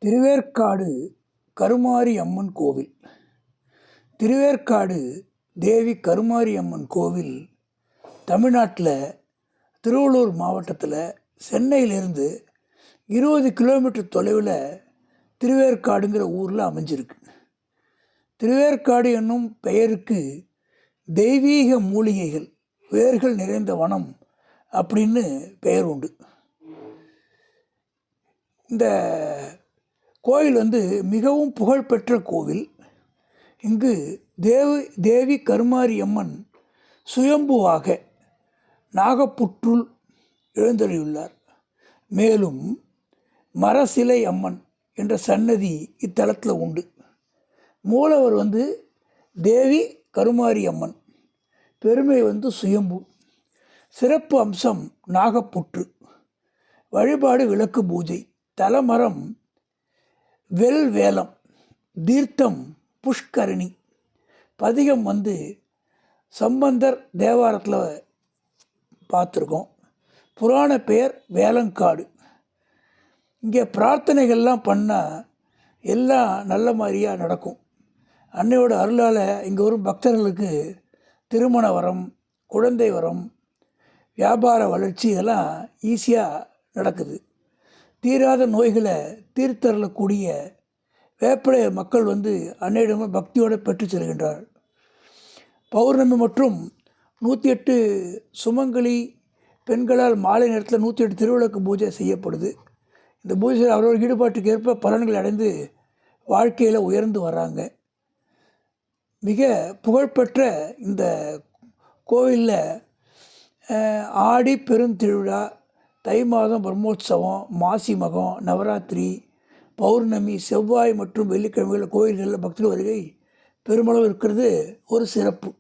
திருவேற்காடு கருமாரி அம்மன் கோவில். திருவேற்காடு தேவி கருமாரி அம்மன் கோவில் தமிழ்நாட்டில் திருவள்ளூர் மாவட்டத்தில் சென்னையிலேருந்து 20 கிலோமீட்டர் தொலைவில் திருவேற்காடுங்கிற ஊரில் அமைஞ்சிருக்கு. திருவேற்காடு என்னும் பெயருக்கு தெய்வீக மூலிகைகள் வேர்கள் நிறைந்த வனம் அப்படின்னு பெயர் உண்டு. இந்த கோயில் மிகவும் புகழ்பெற்ற கோவில். இங்கு தேவி கருமாரி அம்மன் சுயம்புவாக நாகப்புற்றுள் எழுந்தருளியுள்ளார். மேலும் மரசிலை அம்மன் என்ற சன்னதி இத்தலத்தில் உண்டு. மூலவர் தேவி கருமாரி அம்மன், பெருமை சுயம்பு, சிறப்பு அம்சம் நாகப்புற்று, வழிபாடு விளக்கு பூஜை, தலமரம் வெல்வேலம், தீர்த்தம் புஷ்கரணி, பதிகம் சம்பந்தர் தேவாரத்தில் பார்த்துருக்கோம். புராண பெயர் வேலங்காடு. இங்கே பிரார்த்தனைகள்லாம் பண்ணால் எல்லாம் நல்ல மாதிரியாக நடக்கும். அன்னையோட அருளால் இங்கே வரும் பக்தர்களுக்கு திருமண வரம், குழந்தை வரம், வியாபார வளர்ச்சி இதெல்லாம் ஈஸியாக நடக்குது. தீராத நோய்களை தீர்த்தரக்கூடிய வேப்பிலை மக்கள் அன்னையிடம் பக்தியோடு பெற்று செல்கின்றார். பௌர்ணமி மற்றும் 108 சுமங்கலி பெண்களால் மாலை நேரத்தில் 108 திருவிளக்கு பூஜை செய்யப்படுது. இந்த பூஜையில் அவரவர் ஈடுபாட்டுக்கு ஏற்ப பலன்களை அடைந்து வாழ்க்கையில் உயர்ந்து வர்றாங்க. மிக புகழ்பெற்ற இந்த கோவிலில் ஆடி பெருந்திருவிழா, தை மாதம் பிரம்மோற்சவம், மாசி மகம், நவராத்திரி, பௌர்ணமி, செவ்வாய் மற்றும் வெள்ளிக்கிழமைகளில் கோயில்களில் பக்தர்கள் வருகை பெருமளவு இருக்கிறது ஒரு சிறப்பு.